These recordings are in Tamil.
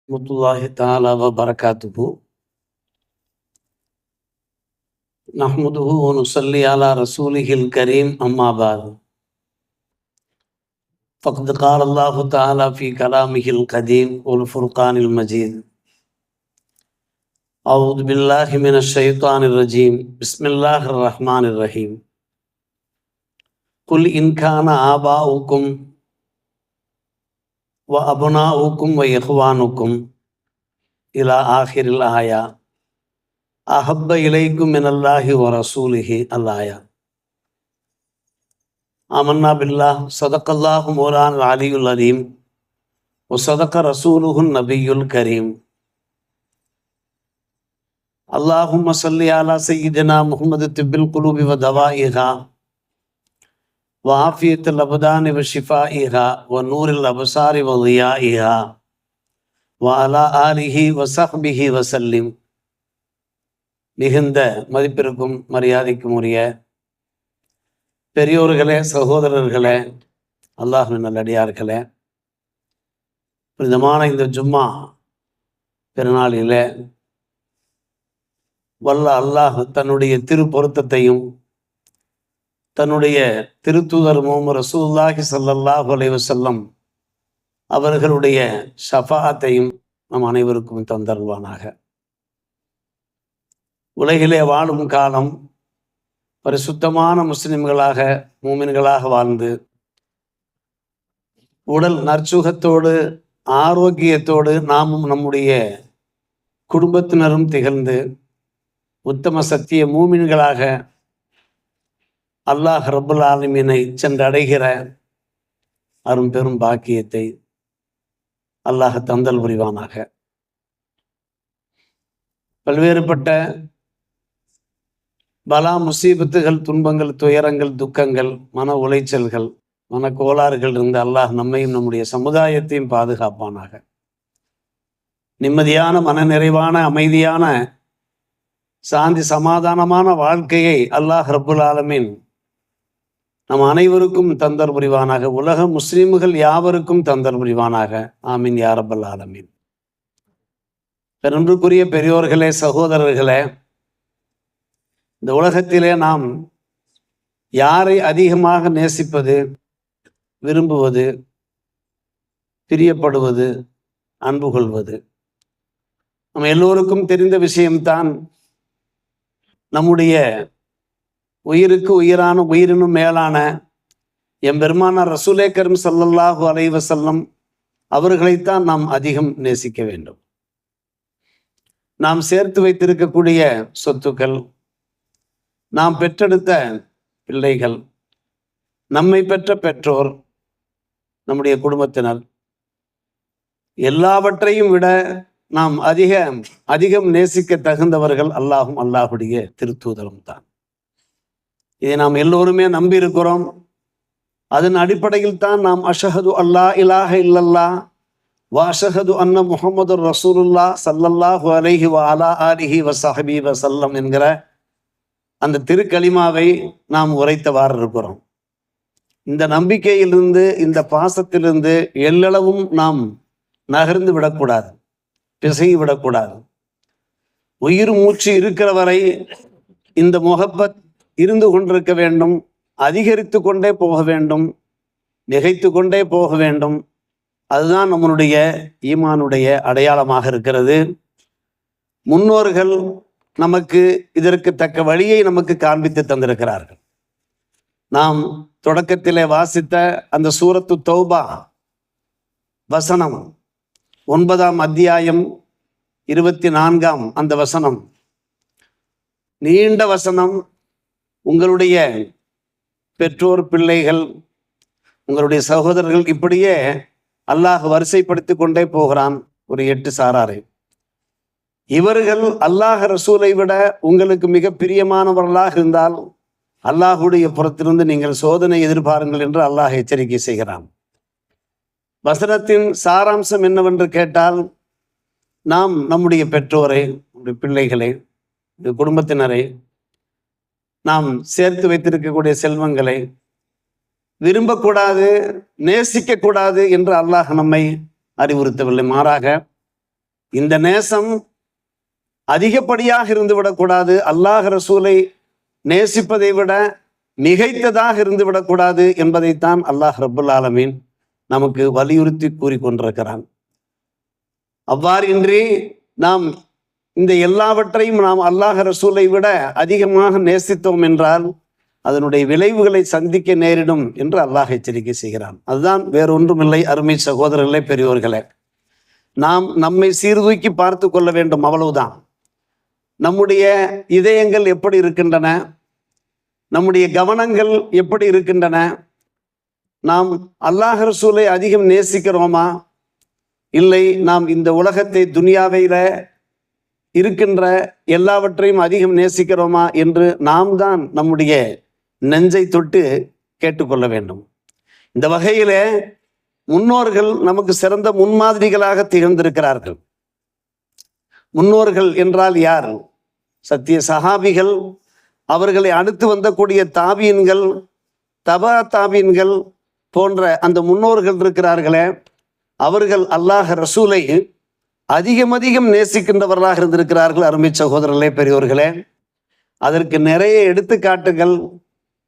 rahmatullahi ta'ala wa barakatuhu. Nahmaduhu wa nusalli ala rasulihil kareem amma ba'd. Faqad qala Allahu ta'ala fi kalamihil qadeem wal furqanil majid. A'udhu billahi minash shaitanir rajim. Bismillahir rahmanir rahim. Qul in kana aba'ukum wa abna'ukum wa ikhwanukum ila akhiril aya ahabba ilaykum minallahi wa rasulihi al-aya. Amanna billah, sadaqallahu mawlana al-aliyyul azim wa sadaqa rasuluhu an-nabiyyul kareem. Allahumma salli ala sayyidina Muhammad tibbil qulubi wa dawaiha wa afiyatil abdani wa shifaiha wa nuril absari wa dhiyaiha wa ala alihi wa sahbihi wa sallim. மிகுந்த மதிப்பிற்கும் மரியாதைக்கும் உரிய பெரியோர்களே, சகோதரர்களே, அல்லாஹ்வின் நல்லடியார்களே, புனிதமான இந்த ஜும்மா பெருநாளிலே வல்ல அல்லாஹ் தன்னுடைய திருப்பொருத்தத்தையும் தன்னுடைய திருத்தூதர் முஹம்மது ரசூலுல்லாஹி ஸல்லல்லாஹு அலைஹி வஸல்லம் அவர்களுடைய ஷஃபாஅத்தையும் நம் அனைவருக்கும் தந்தருள்வானாக. உலகிலே வாழும் காலம் பரிசுத்தமான முஸ்லிம்களாக, மூமின்களாக வாழ்ந்து உடல் நற்சுகத்தோடு ஆரோக்கியத்தோடு நாமும் நம்முடைய குடும்பத்தினரும் திகழ்ந்து உத்தம சத்திய மூமின்களாக அல்லாஹ் ரப்புல் ஆலமீனை சென்றடைகிற அரும் பெரும் பாக்கியத்தை அல்லாஹ் தந்தல் புரிவானாக. பல்வேறுபட்ட பலா முசீபத்துகள், துன்பங்கள், துயரங்கள், துக்கங்கள், மன உளைச்சல்கள், மன கோளாறுகள் இருந்து அல்லாஹ் நம்மையும் நம்முடைய சமுதாயத்தையும் பாதுகாப்பானாக. நிம்மதியான, மன நிறைவான, அமைதியான, சாந்தி சமாதானமான வாழ்க்கையை அல்லாஹ் ரப்புல் ஆலமீன் நம் அனைவருக்கும் தந்தர் புரிவானாக. உலக முஸ்லிம்கள் யாவருக்கும் தந்தர் புரிவானாக. ஆமீன் யா ரப்பல் ஆலமீன். பெரும்புக்குரிய பெரியோர்களே, சகோதரர்களே, இந்த உலகத்திலே நாம் யாரை அதிகமாக நேசிப்பது, விரும்புவது, பிரியப்படுவது, அன்பு கொள்வது நம்ம எல்லோருக்கும் தெரிந்த விஷயம்தான். நம்முடைய உயிருக்கு உயிரான, உயிரினும் மேலான எம்பெருமானார் ரசூலே கரீம் ஸல்லல்லாஹு அலைஹி வஸல்லம் அவர்களைத்தான் நாம் அதிகம் நேசிக்க வேண்டும். நாம் சேர்த்து வைத்திருக்கக்கூடிய சொத்துக்கள், நாம் பெற்றெடுத்த பிள்ளைகள், நம்மை பெற்ற பெற்றோர், நம்முடைய குடும்பத்தினர், எல்லாவற்றையும் விட நாம் அதிகம் நேசிக்க தகுந்தவர்கள் அல்லாஹும் அல்லாஹுடைய திருத்தூதரும் தான். இதை நாம் எல்லோருமே நம்பி இருக்கிறோம். அதன் அடிப்படையில் தான் நாம் அஷ்ஹது அல்லா இலாஹ இல்லல்லாஹ் வ அஷ்ஹது அன்ன முஹம்மதுர் ரசூலுல்லாஹ் ஸல்லல்லாஹு அலைஹி வ அலா ஆலிஹி வ ஸஹ்பிஹி வ ஸல்லம் என்கிற அந்த திருக்கலிமாவை நாம் உரைத்தவாறு இருக்கிறோம். இந்த நம்பிக்கையிலிருந்து, இந்த பாசத்திலிருந்து எல்லளவும் நாம் நகர்ந்து விடக்கூடாது, பிசகி விடக்கூடாது. உயிர் மூச்சு இருக்கிற வரை இந்த முஹப்பத் இருந்து கொண்டிருக்க வேண்டும், அதிகரித்து கொண்டே போக வேண்டும், மிகைத்து கொண்டே போக வேண்டும். அதுதான் நம்மளுடைய ஈமானுடைய அடையாளமாக இருக்கிறது. முன்னோர்கள் நமக்கு இதற்கு தக்க வழியை நமக்கு காண்பித்து தந்திருக்கிறார்கள். நாம் தொடக்கத்திலே வாசித்த அந்த சூரத்து தௌபா வசனம் 9ஆம் அத்தியாயம் 24ஆம் அந்த வசனம், நீண்ட வசனம். உங்களுடைய பெற்றோர், பிள்ளைகள், உங்களுடைய சகோதரர்கள், இப்படியே அல்லாஹ் வரிசைப்படுத்தி கொண்டே போகிறான். ஒரு 8 சாராரை. இவர்கள் அல்லாஹ் ரசூலை விட உங்களுக்கு மிக பிரியமானவர்களாக இருந்தால் அல்லாஹுடைய புறத்திலிருந்து நீங்கள் சோதனை எதிர்பாருங்கள் என்று அல்லாஹ் எச்சரிக்கை செய்கிறான். வசனத்தின் சாராம்சம் என்னவென்று கேட்டால், நாம் நம்முடைய பெற்றோரை, நம்முடைய பிள்ளைகளை, குடும்பத்தினரை, நாம் சேர்த்து வைத்திருக்கக்கூடிய செல்வங்களை விரும்பக்கூடாது, நேசிக்கக்கூடாது என்று அல்லாஹ் நம்மை அறிவுறுத்தவில்லை. மாறாக இந்த நேசம் அதிகப்படியாக இருந்து விடக்கூடாது. அல்லாஹ் ரசூலை நேசிப்பதை விட மிகைத்ததாக இருந்து விடக்கூடாது என்பதைத்தான் அல்லாஹ் ரப்புல் ஆலமீன் நமக்கு வலியுறுத்தி கூறிக்கொண்டிருக்கிறான். அவ்வாறின்றி நாம் இந்த எல்லாவற்றையும் நாம் அல்லாஹ் ரசூலை விட அதிகமாக நேசித்தோம் என்றால் அதனுடைய விளைவுகளை சந்திக்க நேரிடும் என்று அல்லாஹ் எச்சரிக்கை செய்கிறான். அதுதான் வேறொன்றுமில்லை. அருமை சகோதரர்களே, பெரியோர்களே, நாம் நம்மை சீர்தூக்கி பார்த்து கொள்ள வேண்டும், அவ்வளவுதான். நம்முடைய இதயங்கள் எப்படி இருக்கின்றன, நம்முடைய கவனங்கள் எப்படி இருக்கின்றன, நாம் அல்லாஹ் ரசூலை அதிகம் நேசிக்கிறோமா, இல்லை நாம் இந்த உலகத்தை துனியாவையில இருக்கின்ற எல்லாவற்றையும் அதிகம் நேசிக்கிறோமா என்று நாம் தான் நம்முடைய நெஞ்சை தொட்டு கேட்டுக்கொள்ள வேண்டும். இந்த வகையில முன்னோர்கள் நமக்கு சிறந்த முன்மாதிரிகளாக திகழ்ந்திருக்கிறார்கள். முன்னோர்கள் என்றால் யார்? சத்திய சஹாபிகள், அவர்களை அடுத்து வந்தக்கூடிய தாபீன்கள், தபா தாபீன்கள் போன்ற அந்த முன்னோர்கள் இருக்கிறார்களே, அவர்கள் அல்லாஹ் ரசூலை அதிகம் நேசிக்கின்றவர்களாக இருந்திருக்கிறார்கள். அருமை சகோதரர்களே, பெரியோர்களே, அதற்கு நிறைய எடுத்துக்காட்டுகள்,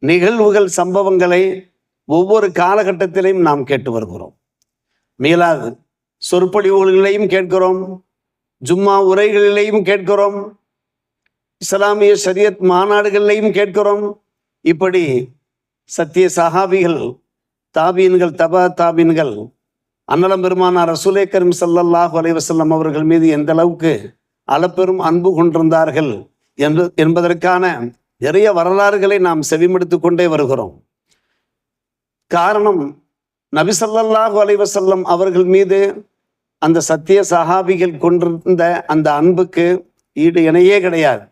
நிகழ்வுகள், சம்பவங்களை ஒவ்வொரு காலகட்டத்திலையும் நாம் கேட்டு வருகிறோம். மீலாது சொற்பொழிவுகளிலேயும் கேட்கிறோம், ஜும்மா உரைகளிலேயும் கேட்கிறோம், இஸ்லாமிய ஷரியத் மாநாடுகளிலையும் கேட்கிறோம். இப்படி சத்திய சஹாபிகள், தாபீன்கள், தபா தாபீன்கள் அன்னலம் பெருமானார் ரசூலே கரீம் ஸல்லல்லாஹு அலைஹி வஸல்லம் அவர்கள் மீது எந்த அளவுக்கு அளப்பெரும் அன்பு கொண்டிருந்தார்கள் என்பதற்கான நிறைய வரலாறுகளை நாம் செவிமடுத்து கொண்டே வருகிறோம். காரணம், நபி ஸல்லல்லாஹு அலைஹி வஸல்லம் அவர்கள் மீது அந்த சத்திய சஹாபிகள் கொண்டிருந்த அந்த அன்புக்கு ஈடு இணையே கிடையாது,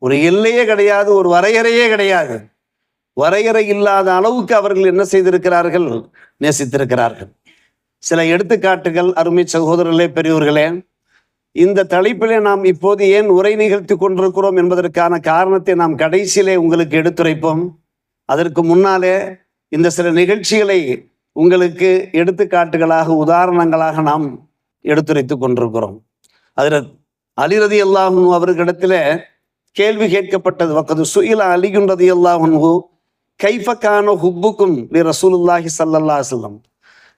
ஒரு எல்லையே கிடையாது, ஒரு வரையறையே கிடையாது. வரையறை இல்லாத அளவுக்கு அவர்கள் என்ன செய்திருக்கிறார்கள்? நேசித்திருக்கிறார்கள். சில எடுத்துக்காட்டுகள் அருமை சகோதரர்களே, பெரியோர்களே, இந்த தலைப்பிலே நாம் இப்போது ஏன் உரை நிகழ்த்தி கொண்டிருக்கிறோம் என்பதற்கான காரணத்தை நாம் கடைசியிலே உங்களுக்கு எடுத்துரைப்போம். அதற்கு முன்னாலே இந்த சில நிகழ்ச்சிகளை உங்களுக்கு எடுத்துக்காட்டுகளாக, உதாரணங்களாக நாம் எடுத்துரைத்து கொண்டிருக்கிறோம். அதில் அலி ரலியல்லாஹு அன்ஹு அவர்களிடத்தில் கேள்வி கேட்கப்பட்டது. வக்கது சுயில அலியுன் ரலியல்லாஹு அன்ஹு கைஃப கான ஹுப்புக்கும் லி ரசூலுல்லாஹி ஸல்லல்லாஹு அலைஹி வஸல்லம்,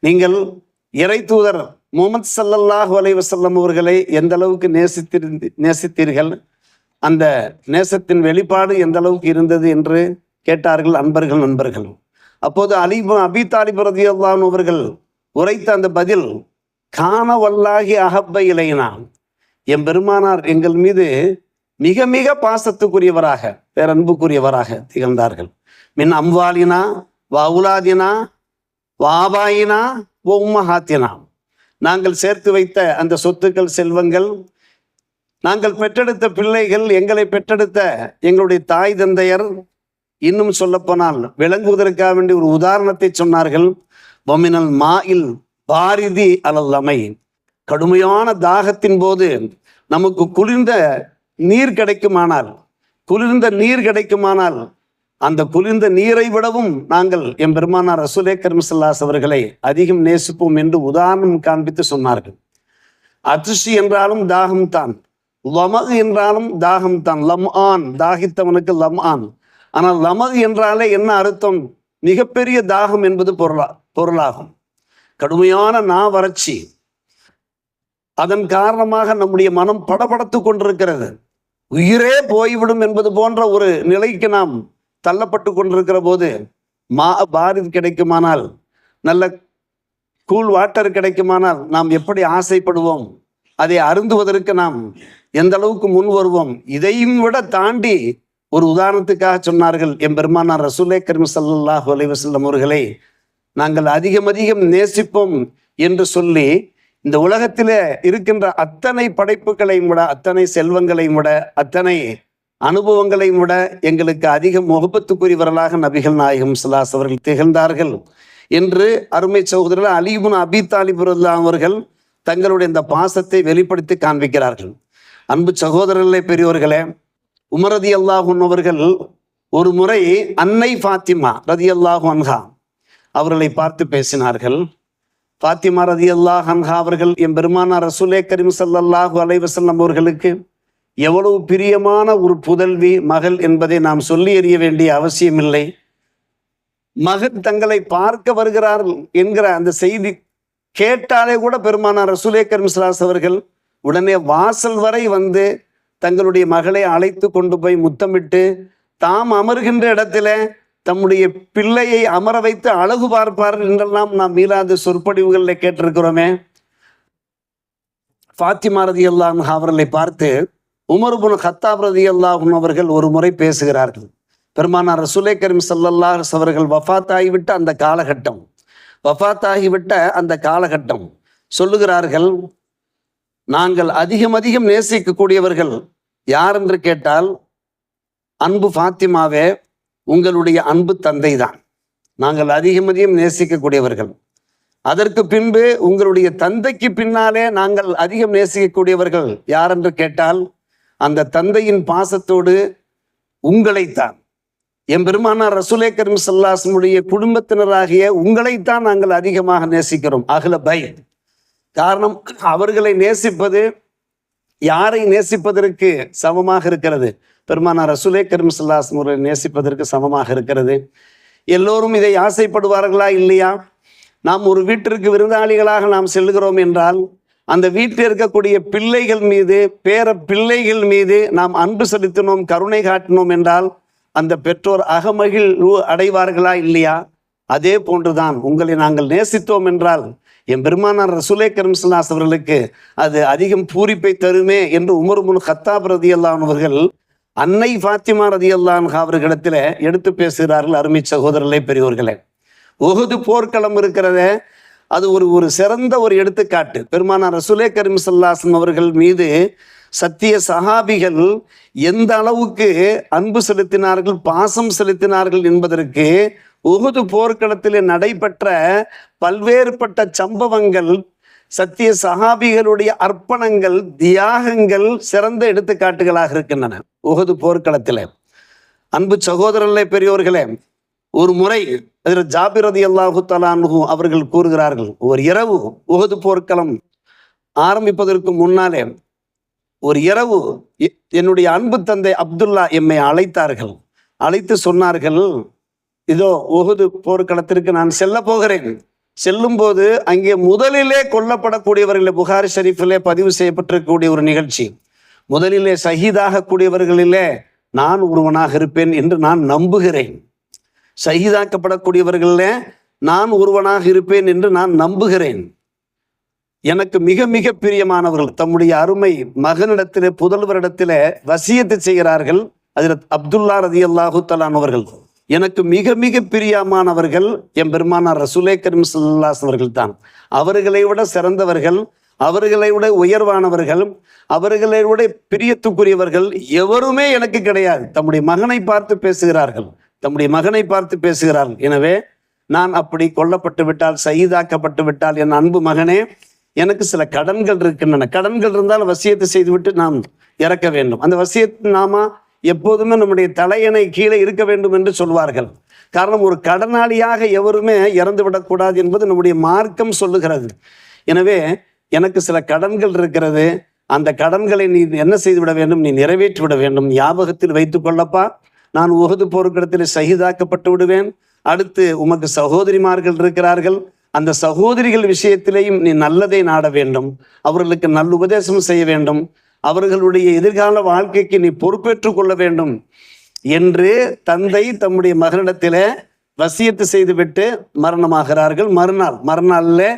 நீங்கள் இறை தூதர் முஹம்மது ஸல்லல்லாஹு அலைஹி வஸல்லம் அவர்களை எந்த அளவுக்கு நேசித்தீர்கள், அந்த நேசத்தின் வெளிப்பாடு எந்த அளவுக்கு இருந்தது என்று கேட்டார்கள் நண்பர்கள். அப்போது அலி இப்னு அபீ தாலிப் ரலியல்லாஹு அன்ஹு அவர்கள் உரைத்த அந்த பதில், கான வல்லாஹி அஹப்ப இலைனா, என் பெருமானார் எங்கள் மீது மிக பாசத்துக்குரியவராக, பேரன்புக்குரியவராக திகழ்ந்தார்கள். மின் அம்வாலினா வவுலாதினா வாபாயினா உம்மஹாத்தினா, நாங்கள் சேர்த்து வைத்த அந்த சொத்துக்கள், செல்வங்கள், நாங்கள் பெற்றெடுத்த பிள்ளைகள், எங்களை பெற்றெடுத்த எங்களுடைய தாய் தந்தையர், இன்னும் சொல்லப்போனால் விளங்குவதற்காக வேண்டி ஒரு உதாரணத்தை சொன்னார்கள். வமினல் மாயில் பாரிதி அலல்லமை, கடுமையான தாகத்தின் போது நமக்கு குளிர்ந்த நீர் கிடைக்குமானால் அந்த குளிர்ந்த நீரை விடவும் நாங்கள் என் பெருமானார் ரசூலே கரீம் ஸல்லல்லாஹு அலைஹி அவர்களை அதிகம் நேசிப்போம் என்று உதாரணம் காண்பித்து சொன்னார்கள். அதிர்ஷி என்றாலும் தாகம் தான், லமது என்றாலும் தாகம் தான். லம்ஆன், தாகித்தவனுக்கு லம்ஆன். ஆனால் லமது என்றாலே என்ன அர்த்தம்? மிகப்பெரிய தாகம் என்பது பொருளாகும். கடுமையான வறட்சி, அதன் காரணமாக நம்முடைய மனம் படபடத்து கொண்டிருக்கிறது, உயிரே போய்விடும் என்பது போன்ற ஒரு நிலைக்கு நாம் தள்ளப்பட்டு கொண்டிருக்கிற போது பாரித் கிடைக்குமானால், நல்ல கூல் வாட்டர் கிடைக்குமானால் நாம் எப்படி ஆசைப்படுவோம், அதை அருந்துவதற்கு நாம் எந்த அளவுக்கு முன் வருவோம். இதையும் விட தாண்டி ஒரு உதாரணத்துக்காக சொன்னார்கள், என் பெருமானார் ரசூலே கரீம் ஸல்லல்லாஹு அலைஹி வஸல்லம் அவர்களை நாங்கள் அதிகம் நேசிப்போம் என்று சொல்லி, இந்த உலகத்திலே இருக்கின்ற அத்தனை படைப்புகளையும் விட, அத்தனை செல்வங்களையும் விட, அத்தனை அனுபவங்களையும் விட எங்களுக்கு அதிக முகப்பத்துக்குரியவர்களாக நபிகள் நாயகம் ஸல்லல்லாஹு அலைஹி அவர்கள் திகழ்ந்தார்கள் என்று அருமை சகோதரர் அலி இப்னு அபீ தாலிப் ரலியல்லாஹு அவர்கள் தங்களுடைய இந்த பாசத்தை வெளிப்படுத்தி காண்பிக்கிறார்கள். அன்பு சகோதரர்களே, பெரியோர்களே, உமர் ரலியல்லாஹு அன்ஹு அவர்கள் ஒரு முறை அன்னை ஃபாத்திமா ரலியல்லாஹு அன்ஹா அவர்களை பார்த்து பேசினார்கள். ஃபாத்திமா ரலியல்லாஹு அன்ஹா அவர்கள் எம்பெருமானார் ரசூலே கரீம் ஸல்லல்லாஹு அலைஹி வஸல்லம் அவர்களுக்கு எவ்வளவு பிரியமான ஒரு புதல்வி மகள் என்பதை நாம் சொல்லி எறிய வேண்டிய அவசியமில்லை. மகன் தங்களை பார்க்க வருகிறார்கள் என்கிற அந்த செய்தி கேட்டாலே கூட பெருமானார் ரசூலே கரீம் ஸல்லல்லாஹு அலைஹி அவர்கள் உடனே வாசல் வரை வந்து தங்களுடைய மகளை அழைத்து கொண்டு போய் முத்தமிட்டு தாம் அமர்கின்ற இடத்துல தம்முடைய பிள்ளையை அமர வைத்து அழகு பார்ப்பார்கள் என்றெல்லாம் நாம் மீளாத சொற்பொழிவுகளில் கேட்டிருக்கிறோமே. ஃபாத்திமா ரலியல்லாஹு அன்ஹா அவர்களை பார்த்து உமர் இப்னு கத்தாப் ரலியல்லாஹு அன்ஹு அவர்கள் ஒரு முறை பேசுகிறார்கள். பெருமானார் ரசூலே கரீம் ஸல்லல்லாஹு அலைஹி வஸல்லம் அவர்கள் வஃபாத்தாகிவிட்ட அந்த காலகட்டம் சொல்லுகிறார்கள், நாங்கள் அதிகம் நேசிக்கக்கூடியவர்கள் யார் என்று கேட்டால், அன்பு ஃபாத்திமாவே, உங்களுடைய அன்பு தந்தை தான் நாங்கள் அதிகம் நேசிக்கக்கூடியவர்கள். அதற்கு பின்பு உங்களுடைய தந்தைக்கு பின்னாலே நாங்கள் அதிகம் நேசிக்கக்கூடியவர்கள் யார் என்று கேட்டால், அந்த தந்தையின் பாசத்தோடு உங்களைத்தான், எம்பெருமானார் ரசூலே கரீம் ஸல்லல்லாஹு அலைஹி வஸல்லம் குடும்பத்தினராகிய உங்களைத்தான் நாங்கள் அதிகமாக நேசிக்கிறோம். அஹ்ல பைத். காரணம், அவர்களை நேசிப்பது யாரை நேசிப்பதற்கு சமமாக இருக்கிறது? பெருமானார் ரசூலே கரீம் ஸல்லல்லாஹு அலைஹி வஸல்லம் நேசிப்பதற்கு சமமாக இருக்கிறது. எல்லோரும் இதை ஆசைப்படுவார்களா? இல்லையா? நாம் ஒரு வீட்டிற்கு விருந்தாளிகளாக நாம் செல்லுகிறோம் என்றால் அந்த வீட்டில் இருக்கக்கூடிய பிள்ளைகள் மீது, பேர பிள்ளைகள் மீது நாம் அன்பு செலுத்தினோம், கருணை காட்டினோம் என்றால் அந்த பெற்றோர் அகமகிழ்வு அடைவார்களா? இல்லையா? அதே போன்றுதான் உங்களை நாங்கள் நேசித்தோம் என்றால் என் பெருமானார் ரசூலே கரீம் ஸல்லல்லாஹு அலைஹி அவர்களுக்கு அது அதிகம் பூரிப்பை தருமே என்று உமர் இப்னு கத்தாப் ரலியல்லாஹு அன்ஹு அவர்கள் அன்னை ஃபாத்திமா ரலியல்லாஹு அன்ஹா அவர்களிடத்தில் எடுத்து பேசுகிறார்கள். அருமை சகோதரர்களே, பெரியோர்களே, உஹது போர்க்களம் இருக்கிறதே, அது ஒரு சிறந்த ஒரு எடுத்துக்காட்டு. பெருமானார் ரசூலே கரீம் ஸல்லல்லாஹு அலைஹி வஸல்லம் அவர்கள் மீது சத்திய சஹாபிகள் எந்த அளவுக்கு அன்பு செலுத்தினார்கள், பாசம் செலுத்தினார்கள் என்பதற்கு உஹது போர்க்களத்தில் நடைபெற்ற பல்வேறுபட்ட சம்பவங்கள், சத்திய சஹாபிகளுடைய அர்ப்பணங்கள், தியாகங்கள் சிறந்த எடுத்துக்காட்டுகளாக இருக்கின்றன. உஹது போர்க்களத்தில் அன்பு சகோதரர்களே, பெரியோர்களே, ஒரு முறை அதில் ஜாபிர் ரலியல்லாஹு தஆலா அன்ஹு அவர்கள் கூறுகிறார்கள், ஒரு இரவு உஹது போர்க்களம் ஆரம்பிப்பதற்கு முன்னாலே ஒரு இரவு என்னுடைய அன்பு தந்தை அப்துல்லா எம்மை அழைத்தார்கள். அழைத்து சொன்னார்கள், இதோ உஹது போர்க்களத்திற்கு நான் செல்ல போகிறேன். செல்லும் போது அங்கே முதலிலே கொல்லப்படக்கூடியவர்களே, புகாரி ஷரீஃபிலே பதிவு செய்யப்பட்டிருக்கக்கூடிய ஒரு நிகழ்ச்சி, முதலிலே ஷஹீதாக கூடியவர்களிலே நான் ஒருவனாக இருப்பேன் என்று நான் நம்புகிறேன். ஷஹீதாக்கப்படக்கூடியவர்களிலே நான் ஒருவனாக இருப்பேன் என்று நான் நம்புகிறேன். எனக்கு மிக பிரியமானவர்கள் தம்முடைய அருமை மகனிடத்திலே, புதல்வரிடத்திலே வசியத்து செய்கிறார்கள். அதில் அப்துல்லா ரலியல்லாஹு தஆலா அவர்கள் எனக்கு மிக பிரியமானவர்கள் என் பெருமானார் ரசூலே கரீம் ஸல்லல்லாஹு அலைஹி அவர்கள் தான். அவர்களை விட சிறந்தவர்கள், அவர்களை விட உயர்வானவர்கள், அவர்களை விட பிரியத்துக்குரியவர்கள் எவருமே எனக்கு கிடையாது. தம்முடைய மகனை பார்த்து பேசுகிறார்கள். எனவே நான் அப்படி கொல்லப்பட்டு விட்டால், ஷஹீதாக்கப்பட்டு விட்டால், என் அன்பு மகனே, எனக்கு சில கடன்கள் இருக்கின்றன. கடன்கள் இருந்தால் வசியத்தை செய்துவிட்டு நாம் இறக்க வேண்டும். அந்த வசியத்து நாம எப்போதுமே நம்முடைய தலையணை கீழே இருக்க வேண்டும் என்று சொல்வார்கள். காரணம், ஒரு கடனாளியாக எவருமே இறந்து விடக்கூடாது என்பது நம்முடைய மார்க்கம் சொல்லுகிறது. எனவே எனக்கு சில கடன்கள் இருக்கிறது, அந்த கடன்களை நீ என்ன செய்து விட வேண்டும்? நீ நிறைவேற்றி விட வேண்டும். ஞாபகத்தில் வைத்துக் கொள்ளப்பா, நான் உஹது போர்க்களத்தில் ஷஹீதாக்கப்பட்டு விடுவேன். அடுத்து உமக்கு சகோதரிமார்கள் இருக்கிறார்கள், அந்த சகோதரிகள் விஷயத்திலேயும் நீ நல்லதை நாட வேண்டும், அவர்களுக்கு நல்ல உபதேசம் செய்ய வேண்டும், அவர்களுடைய எதிர்கால வாழ்க்கைக்கு நீ பொறுப்பேற்றுக் கொள்ள வேண்டும் என்று தந்தை தம்முடைய மகனிடத்திலே வசியத்து செய்துவிட்டு மரணமாகிறார்கள். மறுநாளில்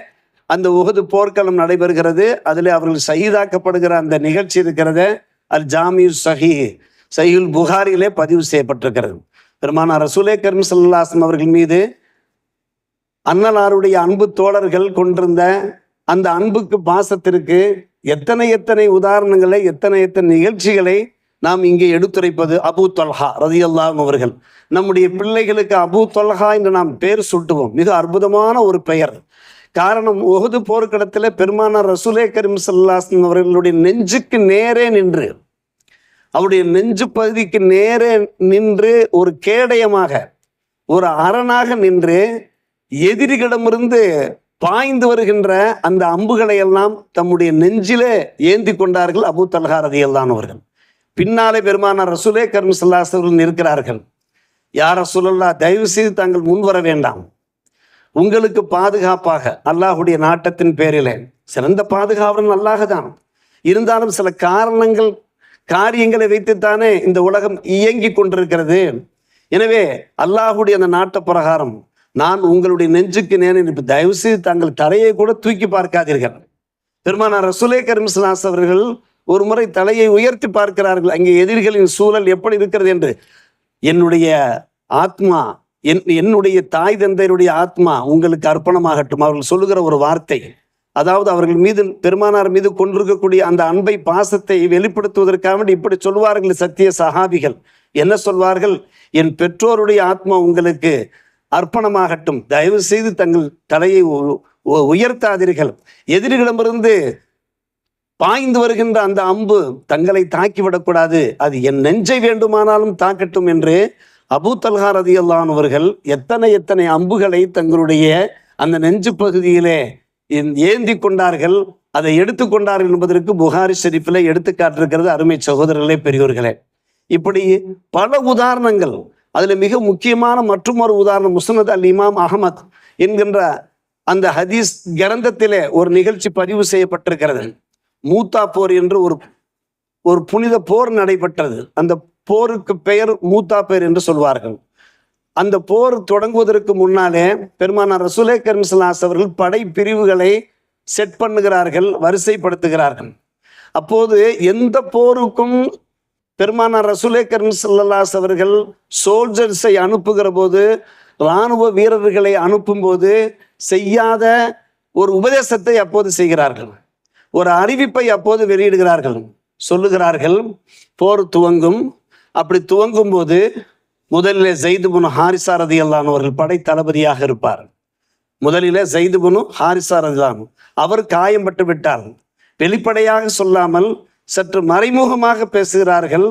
அந்த உஹது போர்க்களம் நடைபெறுகிறது. அதில் அவர்கள் ஷஹீதாக்கப்படுகிற அந்த நிகழ்ச்சி இருக்கிறத அல் ஜாமியு சஹீஹுல் புகாரியிலே பதிவு செய்யப்பட்டிருக்கிறது. பெருமானார் ரசூலே கரீம் ஸல்லல்லாஹு அலைஹி வஸல்லம் அவர்கள் மீது அன்னலாருடைய அன்பு தோழர்கள் கொண்டிருந்த அந்த அன்புக்கு, பாசத்திற்கு எத்தனை உதாரணங்களை, எத்தனை நிகழ்ச்சிகளை நாம் இங்கே எடுத்துரைப்பது. அபூ தொல்ஹா ரலியல்லாஹு அன்ஹு அவர்கள், நம்முடைய பிள்ளைகளுக்கு அபூ தொல்ஹா என்று நாம் பெயர் சுட்டுவோம். மிக அற்புதமான ஒரு பெயர். காரணம், உஹது போர்க்களத்தில் பெருமானார் ரசூலே கரீம் ஸல்லல்லாஹு அலைஹி வஸல்லம் அவர்களுடைய நெஞ்சுக்கு நேரே நின்று, அவருடைய நெஞ்சு பகுதிக்கு நேரே நின்று, ஒரு கேடயமாக, ஒரு அரணாக நின்று, எதிரிகளிடமிருந்து பாய்ந்து வருகின்ற அந்த அம்புகளை எல்லாம் தம்முடைய நெஞ்சிலே ஏந்தி கொண்டார்கள் அபூ தல்ஹா ரலியல்லாஹு அவர்கள். பின்னாலே பெருமானார் ரசூலே கரீம் ஸல்லல்லாஹு அலைஹி வஸல்லம் இருக்கிறார்கள். யா ரசூலல்லாஹ், தயவு செய்து தாங்கள் முன்வர வேண்டாம், உங்களுக்கு பாதுகாப்பாக அல்லாஹுடைய நாட்டத்தின் பேரிலே சிறந்த பாதுகாவலன் அல்லாஹ் தான். இருந்தாலும் சில காரியங்களை வைத்துத்தானே இந்த உலகம் இயங்கி கொண்டிருக்கிறது. எனவே அல்லாஹுடைய அந்த நாட்ட பிரகாரம் நான் உங்களுடைய நெஞ்சுக்கு நேரே தயவு செய்து தங்கள் தலையை கூட தூக்கி பார்க்காதீர்கள். பெருமானார் ரசூலே கரீம் ஸல்லல்லாஹு அலைஹி வஸல்லம் அவர்கள் ஒரு முறை தலையை உயர்த்தி பார்க்கிறார்கள், அங்கே எதிரிகளின் சூழல் எப்படி இருக்கிறது என்று. என்னுடைய ஆத்மா, என்னுடைய தாய் தந்தையருடைய ஆத்மா உங்களுக்கு அர்ப்பணமாகட்டும் அவர்கள் சொல்லுகிற ஒரு வார்த்தை. அதாவது அவர்கள் மீது, பெருமானார் மீது கொண்டிருக்கக்கூடிய அந்த அன்பை, பாசத்தை வெளிப்படுத்துவதற்காக இப்படி சொல்வார்கள் சத்திய சஹாபிகள். என்ன சொல்வார்கள்? என் பெற்றோருடைய ஆத்மா உங்களுக்கு அர்ப்பணமாகட்டும், தயவு செய்து தங்கள் தலையை உயர்த்தாதீர்கள். எதிரிகளிடமிருந்து பாய்ந்து வருகின்ற அந்த அம்பு தங்களை தாக்கிவிடக்கூடாது, அது என் நெஞ்சை வேண்டுமானாலும் தாக்கட்டும் என்று அபூ தல்ஹா ரலியல்லாஹு அவர்கள் எத்தனை அம்புகளை தங்களுடைய அந்த நெஞ்சு பகுதியிலே ஏந்தி கொண்டார்கள், அதை எடுத்துக்கொண்டார்கள் என்பதற்கு புகாரி ஷெரீஃபில் எடுத்துக்காட்டிருக்கிறது. அருமை சகோதரர்களே, பெரியோர்களே, இப்படி பல உதாரணங்கள். அதுல மிக முக்கியமான மற்றொரு உதாரணம் முஸ்னத் அல் இமாம் அஹமத் என்கின்ற அந்த ஹதீஸ் கிரந்தத்திலே ஒரு நிகழ்ச்சி பதிவு செய்யப்பட்டிருக்கிறது. மூத்தா போர் என்று ஒரு புனித போர் நடைபெற்றது. அந்த போருக்கு பெயர் மூத்தா போர் என்று சொல்வார்கள். அந்த போர் தொடங்குவதற்கு முன்னாலே பெருமானார் ரசூலே கரீம் ஸல்லல்லாஹு அலைஹி அவர்கள் படை பிரிவுகளை செட் பண்ணுகிறார்கள், வரிசைப்படுத்துகிறார்கள். அப்போது எந்த போருக்கும் பெருமானார் ரசூலே கரீம் ஸல்லல்லாஹு அலைஹி அவர்கள் சோல்ஜர்ஸை அனுப்புகிற போது, இராணுவ வீரர்களை அனுப்பும் போது செய்யாத ஒரு உபதேசத்தை அப்போது செய்கிறார்கள், ஒரு அறிவிப்பை அப்போது வெளியிடுகிறார்கள். சொல்லுகிறார்கள், போர் துவங்கும். அப்படி துவங்கும் போது முதலிலே ஸைத் பின் ஹாரிஸா ரலியல்லாஹு அவர்கள் படை தளபதியாக இருப்பார். முதலிலே ஸைத் பின் ஹாரிஸா ரலியல்லாஹு அவர் காயம்பட்டு விட்டார். வெளிப்படையாக சொல்லாமல் சற்று மறைமுகமாக பேசுகிறார்கள்,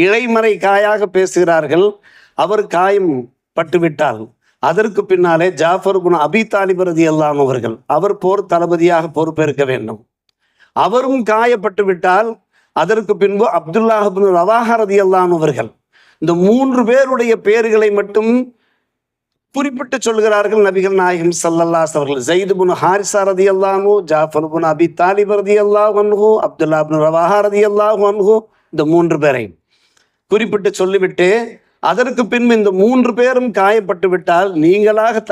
இழைமறை காயாக பேசுகிறார்கள். அவர் காயம் பட்டுவிட்டால் அதற்கு பின்னாலே ஜாஃபர் பின் அபி தாலிப் ரலியல்லாஹு அவர்கள் அவர் போர் தளபதியாக பொறுப்பேற்க வேண்டும். அவரும் காயப்பட்டு விட்டால் அதற்கு பின்பு அப்துல்லாஹ் பின் ரவாஹா ரலியல்லாஹு அவர்கள். இந்த 3 பேருடைய பெயர்களை மட்டும் குறிப்பிட்டு சொல்கிறார்கள் நபிகள் நாயகம் ஸல்லல்லாஹு அலைஹி அவர்கள். ஸைத் பின் ஹாரிஸா ரலியல்லாஹு அன்ஹு, ஜாஃபர் பின் அபி தாலிப் ரலியல்லாஹு அன்ஹு, அப்துல்லாஹ் பின் ரவாஹா ரலியல்லாஹு அன்ஹு, இந்த 3 பேரை குறிப்பிட்டு சொல்லிவிட்டு அதற்கு பின்பு இந்த 3 பேரும் காயப்பட்டு விட்டால் நீங்களாக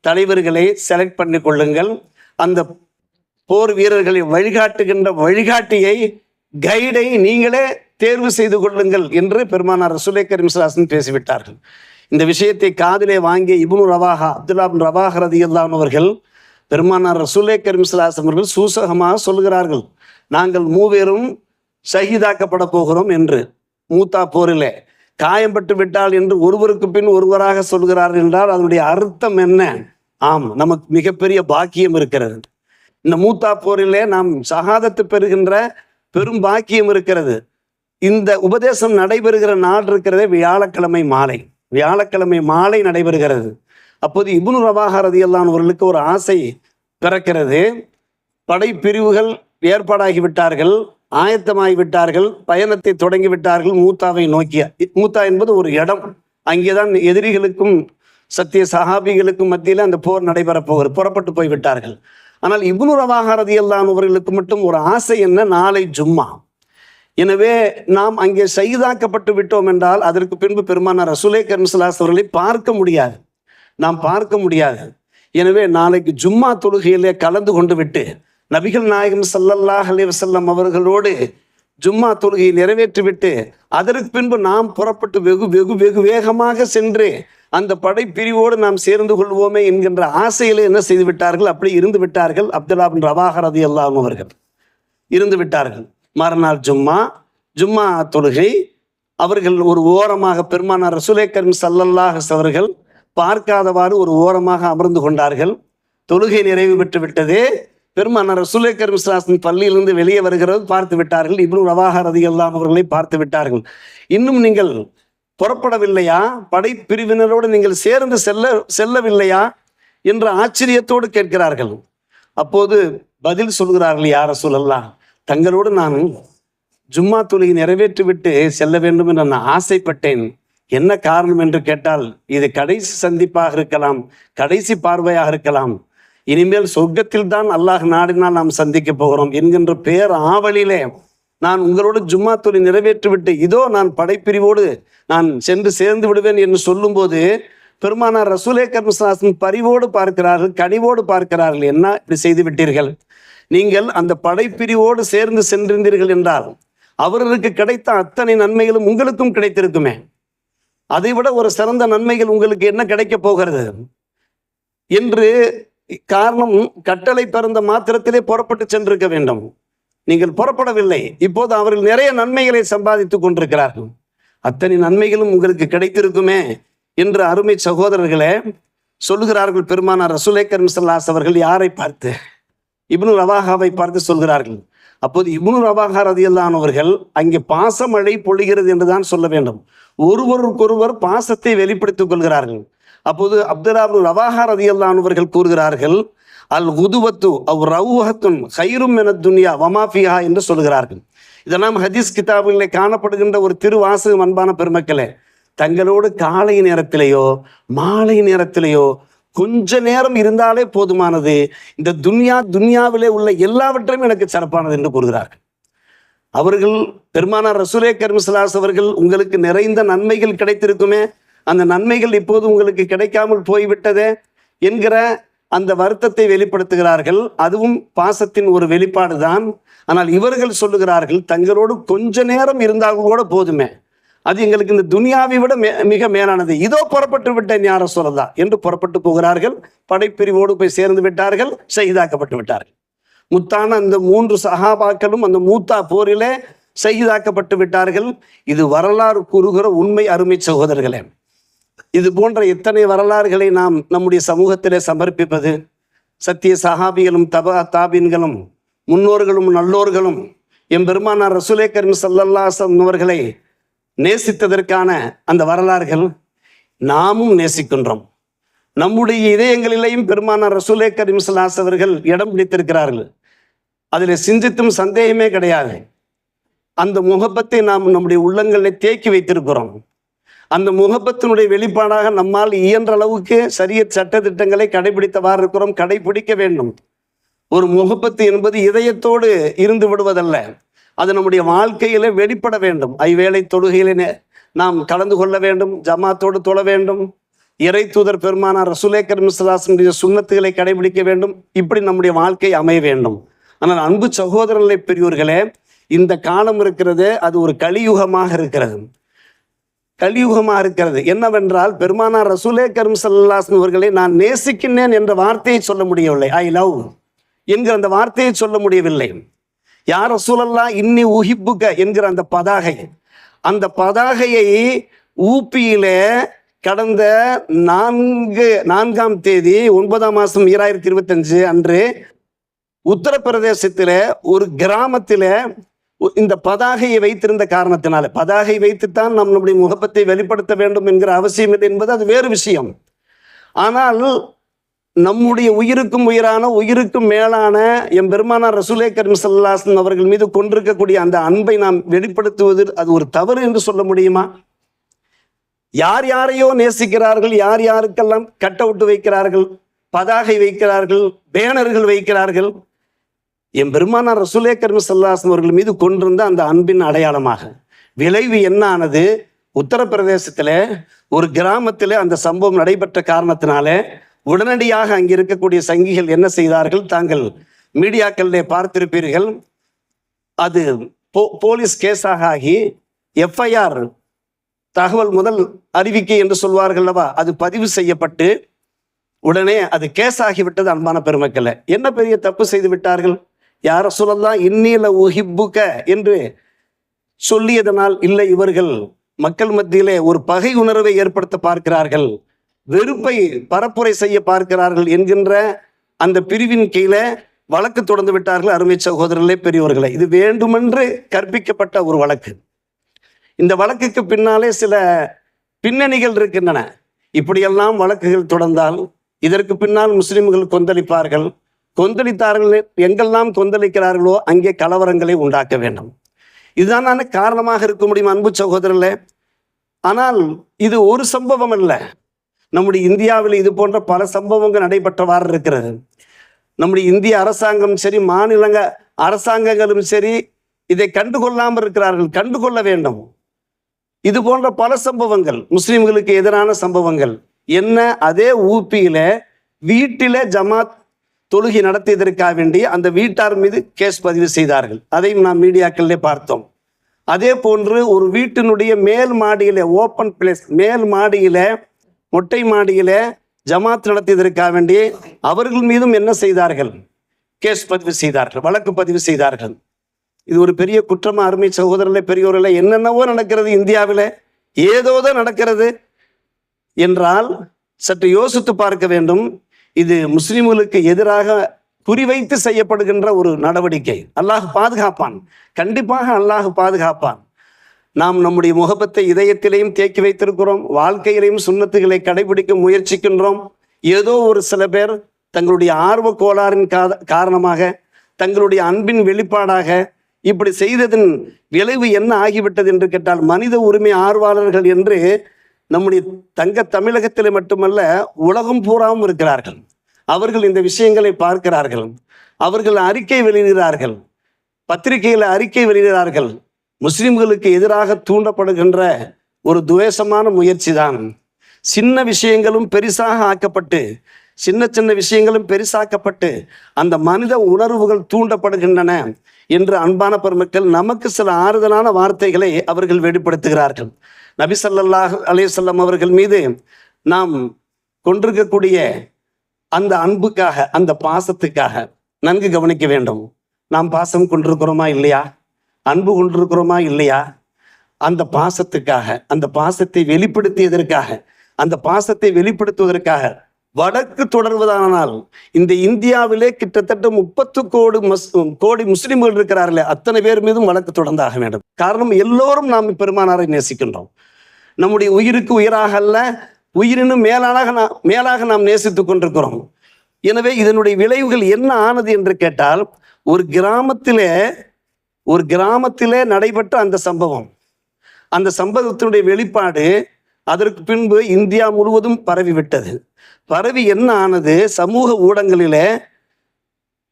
தலைவர்களை செலக்ட் பண்ணி கொள்ளுங்கள், அந்த போர் வீரர்களை வழிகாட்டுகின்ற வழிகாட்டியை, கைடை நீங்களே தேர்வு செய்து கொள்ளுங்கள் என்று பெருமானார் ரசூலே கரீம் ஸல்லல்லாஹு அலைஹி வஸல்லம் பேசிவிட்டார்கள். இந்த விஷயத்தை காதிலே வாங்கிய இப்னு ரவாஹா, அப்துல்லாஹ் பின் ரவாஹா ரலியல்லாஹு அவர்கள் பெருமானார் ரசூலே கரீம் ஸல்லல்லாஹு அலைஹி வஸல்லம் அவர்கள் சூசகமாக சொல்கிறார்கள், நாங்கள் 3 பேரும் ஷஹீதாக்கப்பட போகிறோம் என்று. மூத்தா போரிலே காயம்பட்டு விட்டால் என்று ஒருவருக்கு பின் ஒருவராக சொல்கிறார்கள் என்றால் அதனுடைய அர்த்தம் என்ன? ஆம், நமக்கு மிகப்பெரிய பாக்கியம் இருக்கிறது. இந்த மூத்தா போரிலே நாம் ஷஹாதத்து பெறுகின்ற பெரும் பாக்கியம் இருக்கிறது. இந்த உபதேசம் நடைபெறுகிற நாள் இருக்கிறதே வியாழக்கிழமை மாலை நடைபெறுகிறது. அப்போது இப்னு ரவாஹா ரலியல்லாஹு அவர்களுக்கு ஒரு ஆசை பிறக்கிறது. படை பிரிவுகள் ஏற்பாடாகிவிட்டார்கள், ஆயத்தமாகிவிட்டார்கள், பயணத்தை தொடங்கிவிட்டார்கள் மூத்தாவை நோக்கிய. மூத்தா என்பது ஒரு இடம், அங்கேதான் எதிரிகளுக்கும் சத்திய சஹாபிகளுக்கும் மத்தியில் அந்த போர் நடைபெறப் போகிறது. புறப்பட்டு போய்விட்டார்கள். ஆனால் இப்னு ரவாஹா ரலியல்லாஹு அவர்களுக்கு மட்டும் ஒரு ஆசை என்ன? நாளை ஜும்மா. எனவே நாம் அங்கே ஷஹீதாக்கப்பட்டு விட்டோம் என்றால் அதற்கு பின்பு பெருமானார் ரசூலே கரீம் ஸல்லல்லாஹு அலைஹி அவர்களை நாம் பார்க்க முடியாது. எனவே நாளைக்கு ஜும்மா தொழுகையிலே கலந்து கொண்டு விட்டு நபிகள் நாயகம் ஸல்லல்லாஹு அலைஹி வஸல்லம் அவர்களோடு ஜும்மா தொழுகையை நிறைவேற்றிவிட்டு அதற்கு பின்பு நாம் புறப்பட்டு வெகு வெகு வெகு வேகமாக சென்று அந்த படை பிரிவோடு நாம் சேர்ந்து கொள்வோமே என்கின்ற ஆசையிலே என்ன செய்து விட்டார்கள்? அப்படி இருந்து விட்டார்கள். அப்துல்லாஹ் பின் ரவாஹா ரலியல்லாஹு அவர்கள் இருந்து விட்டார்கள். மறுநாள் ஜும்மா தொழுகை. அவர்கள் ஒரு ஓரமாக, பெருமானார் ரசூலே கரீம் ஸல்லல்லாஹு அலைஹி அவர்கள் பார்க்காதவாறு ஒரு ஓரமாக அமர்ந்து கொண்டார்கள். தொழுகை நிறைவு பெற்று விட்டதே. பெருமானார் ரசூலே கரீம் ஸல்லல்லாஹு அலைஹி வஸல்லம் பள்ளியிலிருந்து வெளியே வருகிறது பார்த்து விட்டார்கள். இப்னு ரவாஹா ரலியல்லாஹு அவர்களை பார்த்து விட்டார்கள். இன்னும் நீங்கள் புறப்படவில்லையா? படை பிரிவினரோடு நீங்கள் சேர்ந்து செல்லவில்லையா என்று ஆச்சரியத்தோடு கேட்கிறார்கள். அப்போது பதில் சொல்கிறார்கள், யா ரசூலல்லாஹ், தங்களோடு நான் ஜும்மா தொழுகை நிறைவேற்றிவிட்டு செல்ல வேண்டும் என்று நான் ஆசைப்பட்டேன். என்ன காரணம் என்று கேட்டால், இது கடைசி சந்திப்பாக இருக்கலாம், கடைசி பார்வையாக இருக்கலாம், இனிமேல் சொர்க்கத்தில் தான் அல்லாஹ் நாடினால் நாம் சந்திக்க போகிறோம் என்கின்ற பேர் ஆவலிலே நான் உங்களோடு ஜும்மா தொழுகை நிறைவேற்றிவிட்டு இதோ நான் படைப்பிரிவோடு நான் சென்று சேர்ந்து விடுவேன் என்று சொல்லும்போது பெருமானார் ரசூலே கரீம் ஸல்லல்லாஹு அலைஹி வஸல்லம் பரிவோடு பார்க்கிறார்கள், கனிவோடு பார்க்கிறார்கள். என்ன இப்படி செய்து விட்டீர்கள்? நீங்கள் அந்த படைப்பிரிவோடு சேர்ந்து சென்றிருந்தீர்கள் என்றால் அவர்களுக்கு கிடைத்த அத்தனை நன்மைகளும் உங்களுக்கும் கிடைத்திருக்குமே. அதைவிட ஒரு சிறந்த நன்மைகள் உங்களுக்கு என்ன கிடைக்க போகிறது என்று காரணம், கட்டளை பிறந்த மாத்திரத்திலே புறப்பட்டு சென்றிருக்க வேண்டும். நீங்கள் புறப்படவில்லை. இப்போது அவர்கள் நிறைய நன்மைகளை சம்பாதித்துக் கொண்டிருக்கிறார்கள். அத்தனை நன்மைகளும் உங்களுக்கு கிடைத்திருக்குமே என்று அருமை சகோதரர்களே சொல்லுகிறார்கள். பெருமானார் ரசூலே கரீம் ஸல்லல்லாஹு அலைஹி வஸல்லம் அவர்கள் யாரை பார்த்து? இப்னு ரவாஹாவை பார்த்து சொல்கிறார்கள். அப்போது இப்னு ரவாஹா ரலியல்லாஹு அன்ஹு அவர்கள் அங்கே பாசமழை பொழிகிறது என்றுதான் சொல்ல வேண்டும். ஒருவருக்கொருவர் பாசத்தை வெளிப்படுத்திக் கொள்கிறார்கள். அப்போது அப்துல்லா இப்னு ரவாஹா ரலியல்லாஹு அன்ஹு அவர்கள் கூறுகிறார்கள், அல் குதுவத்து அவ் ரவுஹத்துன் கைரும் மினத் துன்யா வமா ஃபிஹா என்று சொல்கிறார்கள். இதெல்லாம் ஹதீஸ் கிதாபுகளிலே காணப்படுகின்ற ஒரு திருவாசகம். அன்பான பெருமக்களே, தங்களோடு காலை நேரத்திலேயோ மாலை நேரத்திலேயோ கொஞ்ச நேரம் இருந்தாலே போதுமானது. இந்த துன்யாவிலே உள்ள எல்லாவற்றையும் எனக்கு சிறப்பானது என்று கூறுகிறார்கள். அவர்கள் பெருமானார் ரசூலே கரீம் ஸல்லல்லாஹு அலைஹி வஸல்லம் அவர்கள் உங்களுக்கு நிறைந்த நன்மைகள் கிடைத்திருக்குமே, அந்த நன்மைகள் இப்போது உங்களுக்கு கிடைக்காமல் போய்விட்டதே என்கிற அந்த வருத்தத்தை வெளிப்படுத்துகிறார்கள். அதுவும் பாசத்தின் ஒரு வெளிப்பாடு தான். ஆனால் இவர்கள் சொல்லுகிறார்கள், தங்களோடு கொஞ்ச நேரம் இருந்தால் கூட போதுமே, அது எங்களுக்கு இந்த துனியாவை விட மிக மேலானது. இதோ புறப்பட்டு விட்டேன் யா ரசூலல்லாஹ் என்று புறப்பட்டு போகிறார்கள். படைப்பிரிவோடு போய் சேர்ந்து விட்டார்கள், ஷஹீதாக்கப்பட்டு விட்டார்கள். முத்தான அந்த 3 சஹாபாக்களும் அந்த மூத்தா போரிலே ஷஹீதாக்கப்பட்டு விட்டார்கள். இது வரலாறு கூறுகிற உண்மை. அருமை சகோதரர்களே, இது போன்ற எத்தனை வரலாறுகளை நாம் நம்முடைய சமூகத்திலே சமர்ப்பிப்பது. சத்திய சஹாபிகளும் தாபீன்களும் முன்னோர்களும் நல்லோர்களும் எம்பெருமானார் ரசூலே கரீம் ஸல்லல்லாஹு அலைஹி வஸல்லம் அவர்களை நேசித்ததற்கான அந்த வரலாறுகள் நாமும் நேசிக்கின்றோம். நம்முடைய இதயங்களிலேயும் பெருமானார் ரசூலே கரீம் ஸல்லல்லாஹு அலைஹி வஸல்லம் அவர்கள் இடம் பிடித்திருக்கிறார்கள். அதில் சிந்தித்தும் சந்தேகமே கிடையாது. அந்த முகப்பத்தை நாம் நம்முடைய உள்ளங்களில் தேக்கி வைத்திருக்கிறோம். அந்த முகப்பத்தினுடைய வெளிப்பாடாக நம்மால் இயன்ற அளவுக்கு சரியத் சட்ட திட்டங்களை கடைபிடித்தவாறு இருக்கிறோம், கடைபிடிக்க வேண்டும். ஒரு முகப்பத்து என்பது இதயத்தோடு இருந்து விடுவதல்ல, அது நம்முடைய வாழ்க்கையில வெளிப்பட வேண்டும். ஐவேளை தொழுகையிலே நாம் கலந்து கொள்ள வேண்டும், ஜமாத்தோடு தொழ வேண்டும், இறை தூதர் பெருமானார் ரசூலே கரீம் ஸல்லல்லாஹு அலைஹி வஸல்லம் சுன்னத்துகளை கடைபிடிக்க வேண்டும். இப்படி நம்முடைய வாழ்க்கை அமைய வேண்டும். ஆனால் அன்பு சகோதரர்களே, பெரியோர்களே, இந்த காலம் இருக்கிறது, அது ஒரு கலியுகமாக இருக்கிறது. கலியுகமாக இருக்கிறது. என்னவென்றால், பெருமானார் ரசூலே கரீம் ஸல்லல்லாஹு அலைஹி வஸல்லம் அவர்களை நான் நேசிக்கின்றேன் என்ற வார்த்தையை சொல்ல முடியவில்லை. ஐ லவ் என்கிற அந்த வார்த்தையை சொல்ல முடியவில்லை. யா ரசூலல்லாஹ் இன்னி உஹிப்புக என்கிற அந்த பதாகை, அந்த பதாகையை ஊப்பியிலே கடந்த 4ஆம் தேதி 9ஆம் மாதம் 2025 அன்று உத்தரப்பிரதேசத்தில் ஒரு கிராமத்தில் இந்த பதாகையை வைத்திருந்த காரணத்தினால, பதாகை வைத்துத்தான் நம்முடைய முகப்பத்தை வெளிப்படுத்த வேண்டும் என்கிற அவசியம் இல்லை என்பது அது வேறு விஷயம். ஆனால் நம்முடைய உயிருக்கும் உயிரான, உயிருக்கும் மேலான எம்பெருமானார் ரசூலே கரீம் ஸல்லல்லாஹு அலைஹி வஸல்லம் அவர்கள் மீது கொண்டிருக்கக்கூடிய அந்த அன்பை நாம் வெளிப்படுத்துவது அது ஒரு தவறு என்று சொல்ல முடியுமா? யார் யாரையோ நேசிக்கிறார்கள், யார் யாருக்கெல்லாம் கட் அவுட் வைக்கிறார்கள், பதாகை வைக்கிறார்கள், பேனர்கள் வைக்கிறார்கள். எம்பெருமானார் ரசூலே கரீம் ஸல்லல்லாஹு அலைஹி வஸல்லம் அவர்கள் மீது கொண்டிருந்த அந்த அன்பின் அடையாளமாக விளைவு என்ன ஆனது? உத்தரப்பிரதேசத்தில் ஒரு கிராமத்தில் அந்த சம்பவம் நடைபெற்ற காரணத்தினால உடனடியாக அங்கே இருக்கக்கூடிய சங்கிகள் என்ன செய்தார்கள்? தாங்கள் மீடியாக்களிலே பார்த்திருப்பீர்கள், அது போலீஸ் கேஸாக ஆகி எஃப்ஐஆர், தகவல் முதல் அறிவிக்கை என்று சொல்வார்கள் அல்லவா, அது பதிவு செய்யப்பட்டு உடனே அது கேஸ் ஆகிவிட்டது. அன்பான பெருமக்களே, என்ன பெரிய தப்பு செய்து விட்டார்கள்? யா ரசூலல்லாஹ் இன்னீல உஹிப்புக என்று சொல்லியதனால் இல்லை, இவர்கள் மக்கள் மத்தியிலே ஒரு பகை உணர்வை ஏற்படுத்த பார்க்கிறார்கள், வெறுப்பை பரப்புரை செய்ய பார்க்கிறார்கள் என்கின்ற அந்த பிரிவின் கீழே வழக்கு தொடர்ந்து விட்டார்கள். அருமை சகோதரர்களே, பெரியவர்களே, இது வேண்டுமென்று கற்பிக்கப்பட்ட ஒரு வழக்கு. இந்த வழக்குக்கு பின்னாலே சில பின்னணிகள் இருக்கின்றன. இப்படியெல்லாம் வழக்குகள் தொடர்ந்தால் இதற்கு பின்னால் முஸ்லிம்கள் கொந்தளிப்பார்கள். கொந்தளித்தார்கள், எங்கெல்லாம் கொந்தளிக்கிறார்களோ அங்கே கலவரங்களை உண்டாக்க வேண்டும். இதுதான் காரணமாக இருக்க முடியும் அன்பு சகோதரர்களே. ஆனால் இது ஒரு சம்பவம் அல்ல. நம்முடைய இந்தியாவில் இது போன்ற பல சம்பவங்கள் நடைபெற்றவாறு இருக்கிறது. நம்முடைய இந்திய அரசாங்கம் சரி, மாநில அரசாங்கங்களும் சரி, இதை கண்டுகொள்ளாமல் இருக்கிறார்கள். கண்டுகொள்ள வேண்டும். இது போன்ற பல சம்பவங்கள், முஸ்லிம்களுக்கு எதிரான சம்பவங்கள் என்ன. அதே ஊபியில வீட்டில ஜமாத் தொழுகை நடத்தியதற்காக வேண்டி அந்த வீட்டார் மீது கேஸ் பதிவு செய்தார்கள். அதையும் நாம் மீடியாக்களிலே பார்த்தோம். அதே போன்று ஒரு வீட்டினுடைய மேல் மாடியில, ஓப்பன் பிளேஸ், மேல் மாடியில, மொட்டை மாடியில ஜமாத் நடத்தியதற்காக வேண்டி அவர்கள் மீதும் என்ன செய்தார்கள்? கேஸ் பதிவு செய்தார்கள், வழக்கு பதிவு செய்தார்கள். இது ஒரு பெரிய குற்றமா அருமை சகோதரர்களே, பெரியோர்களே? என்னென்னவோ நடக்கிறது இந்தியாவில், ஏதோதான் நடக்கிறது என்றால் சற்று யோசித்து பார்க்க வேண்டும். இது முஸ்லிம்களுக்கு எதிராக குறிவைத்து செய்யப்படுகின்ற ஒரு நடவடிக்கை. அல்லாஹ் பாதுகாப்பான், கண்டிப்பாக அல்லாஹ் பாதுகாப்பான். நாம் நம்முடைய முகப்பத்தை இதயத்திலையும் தேக்கி வைத்திருக்கிறோம், வாழ்க்கையிலையும் சுன்னத்துகளை கடைபிடிக்க முயற்சிக்கின்றோம். ஏதோ ஒரு சில பேர் தங்களுடைய ஆர்வ கோளாறின் காரணமாக, தங்களுடைய அன்பின் வெளிப்பாடாக இப்படி செய்ததன் விளைவு என்ன ஆகிவிட்டது என்று கேட்டால், மனித உரிமை ஆர்வலர்கள் என்று நம்முடைய தங்க தமிழகத்தில் மட்டுமல்ல உலகம் பூராவும் இருக்கிறார்கள். அவர்கள் இந்த விஷயங்களை பார்க்கிறார்கள், அவர்கள் அறிக்கை வெளியிடுகிறார்கள், பத்திரிகையில் அறிக்கை வெளியிடுகிறார்கள். முஸ்லிம்களுக்கு எதிராக தூண்டப்படுகின்ற ஒரு துவேஷமான முயற்சி தான். சின்ன விஷயங்களும் பெரிசாக ஆக்கப்பட்டு, சின்ன சின்ன விஷயங்களும் பெரிசாக்கப்பட்டு அந்த மனித உணர்வுகள் தூண்டப்படுகின்றன என்று அன்பான பெருமக்கள் நமக்கு சில ஆறுதலான வார்த்தைகளை அவர்கள் வெளிப்படுத்துகிறார்கள். நபி ஸல்லல்லாஹு அலைஹி வஸல்லம் அவர்கள் மீது நாம் கொண்டிருக்கக்கூடிய அந்த அன்புக்காக, அந்த பாசத்துக்காக நன்கு கவனிக்க வேண்டும். நாம் பாசம் கொண்டிருக்கிறோமா இல்லையா? அன்பு கொண்டிருக்கிறோமா இல்லையா? அந்த பாசத்துக்காக, அந்த பாசத்தை வெளிப்படுத்தியதற்காக, அந்த பாசத்தை வெளிப்படுத்துவதற்காக வடக்கு தொடர்வதானால் இந்த இந்தியாவிலே கிட்டத்தட்ட 30 கோடி முஸ்லிம்கள் இருக்கிறார்களே, அத்தனை பேர் மீதும் வழக்கு தொடர்ந்தாக வேண்டும். காரணம், எல்லோரும் நாம் பெருமானாரை நேசிக்கின்றோம். நம்முடைய உயிருக்கு உயிராக அல்ல, உயிரினும் மேலாக நாம் நேசித்துக் கொண்டிருக்கிறோம். எனவே இதனுடைய விளைவுகள் என்ன ஆனது என்று கேட்டால், ஒரு கிராமத்திலே நடைபெற்ற அந்த சம்பவம், அந்த சம்பவத்தினுடைய வெளிப்பாடு அதற்கு பின்பு இந்தியா முழுவதும் பரவிவிட்டது. பரவி என்ன ஆனது? சமூக ஊடகங்களிலே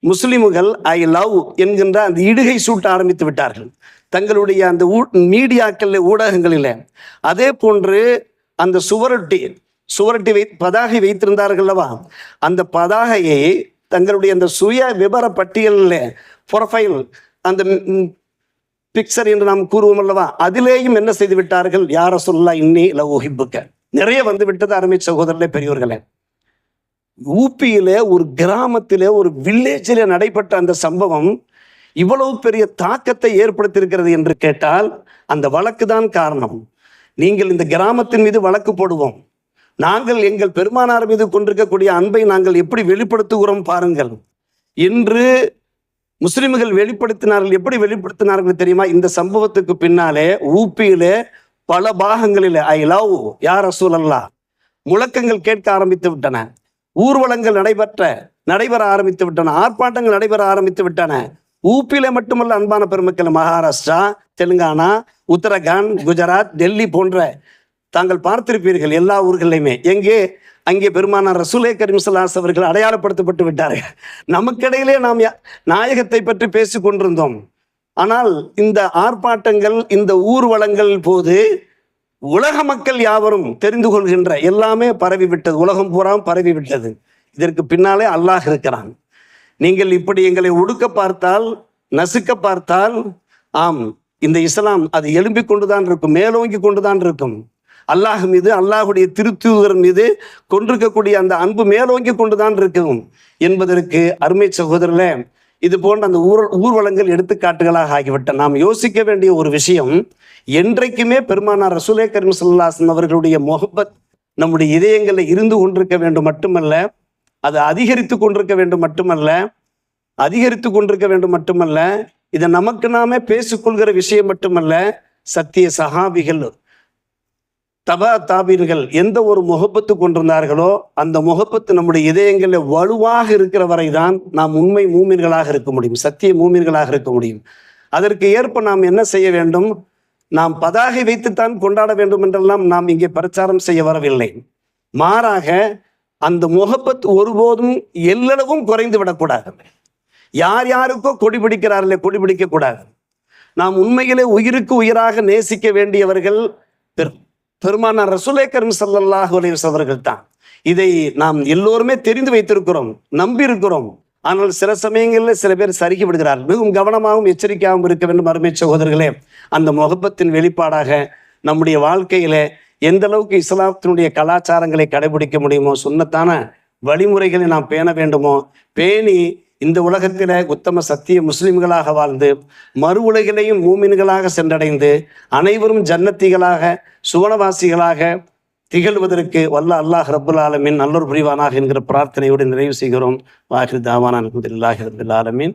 முஸ்லிம்கள் ஐ லவ் என்கின்ற அந்த இடுகை சூட்ட ஆரம்பித்து விட்டார்கள் தங்களுடைய அந்த மீடியாக்கள், ஊடகங்களிலே. அதே போன்று அந்த சுவரொட்டி பதாகை வைத்திருந்தார்கள் அல்லவா, அந்த பதாகையை தங்களுடைய அந்த சுய விபர பட்டியலில், ப்ரொஃபைல், அந்த பிக்சர் என்று நாம் கூறுவோம் அல்லவா, அதிலேயும் என்ன செய்து விட்டார்கள்? யா ரசூலுல்லாஹ் இன்னி லஉஹிப்புக. நிறைய வந்து விட்டது அருமை சகோதரர்களே, பெரியோர்களே. ஊபியிலே ஒரு கிராமத்திலே, ஒரு வில்லேஜிலே நடைபெற்ற அந்த சம்பவம் இவ்வளவு பெரிய தாக்கத்தை ஏற்படுத்தியிருக்கிறது என்று கேட்டால் அந்த வழக்கு தான் காரணம். நீங்கள் இந்த கிராமத்தின் மீது வழக்கு போடுவோம், நாங்கள் எங்கள் பெருமானார் மீது கொண்டிருக்கக்கூடிய அன்பை நாங்கள் எப்படி வெளிப்படுத்துகிறோம் பாருங்கள். இன்று முஸ்லிம்கள் வெளிப்படுத்தினார்கள். எப்படி வெளிப்படுத்தினார்கள் தெரியுமா? இந்த சம்பவத்துக்கு பின்னாலே ஊபியிலே பல பாகங்களிலே ஐ லவ் யா ரசூலல்லாஹ் முழக்கங்கள் கேட்க ஆரம்பித்து விட்டன. ஊர்வலங்கள் நடைபெற ஆரம்பித்து விட்டன. ஆர்ப்பாட்டங்கள் நடைபெற ஆரம்பித்து விட்டன. ஊபியில மட்டுமல்ல அன்பான பெருமக்கள், மகாராஷ்டிரா, தெலுங்கானா, உத்தரகாண்ட், குஜராத், டெல்லி போன்ற தாங்கள் பார்த்திருப்பீர்கள் எல்லா ஊர்களையுமே. அங்கே பெருமானார் ரசூலே கரீம் ஸல்லல்லாஹு அலைஹி அவர்கள் அடையாளப்படுத்தப்பட்டு விட்டார்கள். நமக்கிடையிலே நாம் நாயகத்தை பற்றி பேசிக் கொண்டிருந்தோம். ஆனால் இந்த ஆர்ப்பாட்டங்கள், இந்த ஊர்வலங்கள் போது உலக மக்கள் யாவரும் தெரிந்து கொள்கின்ற எல்லாமே பரவிவிட்டது, உலகம் பூரா பரவிவிட்டது. இதற்கு பின்னாலே அல்லாஹ் இருக்கிறான். நீங்கள் இப்படி எங்களை ஒடுக்க பார்த்தால், நசுக்க பார்த்தால், ஆம், இந்த இஸ்லாம் அது எழும்பிக் கொண்டுதான் இருக்கும், மேலோங்கி கொண்டுதான் இருக்கும். அல்லாஹ் மீது, அல்லாஹுடைய திருத்தூதர் மீது கொண்டிருக்கக்கூடிய அந்த அன்பு மேலோங்கி கொண்டுதான் இருக்கும் என்பதற்கு அருமை சகோதரர்களே, இது போன்ற அந்த ஊர்வலங்கள் எடுத்துக்காட்டுகளாக ஆகிவிட்ட நாம் யோசிக்க வேண்டிய ஒரு விஷயம், என்றைக்குமே பெருமானார் ரசூலே கரீம் ஸல்லல்லாஹு அலைஹி அவர்களுடைய முஹப்பத் நம்முடைய இதயங்களில் இருந்து கொண்டிருக்க வேண்டும் மட்டுமல்ல, அது அதிகரித்து கொண்டிருக்க வேண்டும் மட்டுமல்ல, இதை நமக்கு நாமே பேசிக்கொள்கிற விஷயம் மட்டுமல்ல, சத்திய சஹாபிகள் தபா தாபீன்கள் எந்த ஒரு முகப்பத்து கொண்டிருந்தார்களோ அந்த முகப்பத்து நம்முடைய இதயங்களில் வலுவாக இருக்கிற வரைதான் நாம் உண்மை மூமின்களாக இருக்க முடியும், சத்திய மூமின்களாக இருக்க முடியும். அதற்கு ஏற்ப நாம் என்ன செய்ய வேண்டும்? நாம் பதாகை வைத்துத்தான் கொண்டாட வேண்டும் என்றெல்லாம் நாம் இங்கே பிரச்சாரம் செய்ய வரவில்லை. மாறாக அந்த முகப்பத் ஒருபோதும் எல்லளவும் குறைந்து விடக்கூடாது. யார் யாருக்கோ கொடி பிடிக்கிறார்களே, கொடி பிடிக்க கூடாது. நாம் உண்மையிலே உயிருக்கு உயிராக நேசிக்க வேண்டியவர்கள் பெருமானார் ரசூலே கரீம் ஸல்லல்லாஹு அலைஹி வஸல்லம் அவர்கள் தான். இதை நாம் எல்லோருமே தெரிந்து வைத்திருக்கிறோம், நம்பி இருக்கிறோம். ஆனால் சில சமயங்களில் சில பேர் சறுக்கி விடுகிறார்கள். மிகவும் கவனமாகவும் எச்சரிக்கையாகவும் இருக்க வேண்டும் அருமை சகோதரர்களே. அந்த முகப்பத்தின் வெளிப்பாடாக நம்முடைய வாழ்க்கையில எந்த அளவுக்கு இஸ்லாத்தினுடைய கலாச்சாரங்களை கடைபிடிக்க முடியுமோ, சுன்னத்தான வழிமுறைகளை நாம் பேண வேண்டுமோ பேணி இந்த உலகத்தில உத்தம சத்திய முஸ்லிம்களாக வாழ்ந்து மறு உலகிலையும் மூமின்களாக சென்றடைந்து அனைவரும் ஜன்னத்திகளாக சுவனவாசிகளாக திகழ்வதற்கு வல்ல அல்லாஹ் ரப்புல் ஆலமீன் நல்லொரு புரிவானாக என்கிற பிரார்த்தனையோடு நிறைவு செய்கிறோம். வாஹிர் தாவானா அல்ஹம்துலில்லாஹி ரப்பில் ஆலமீன்.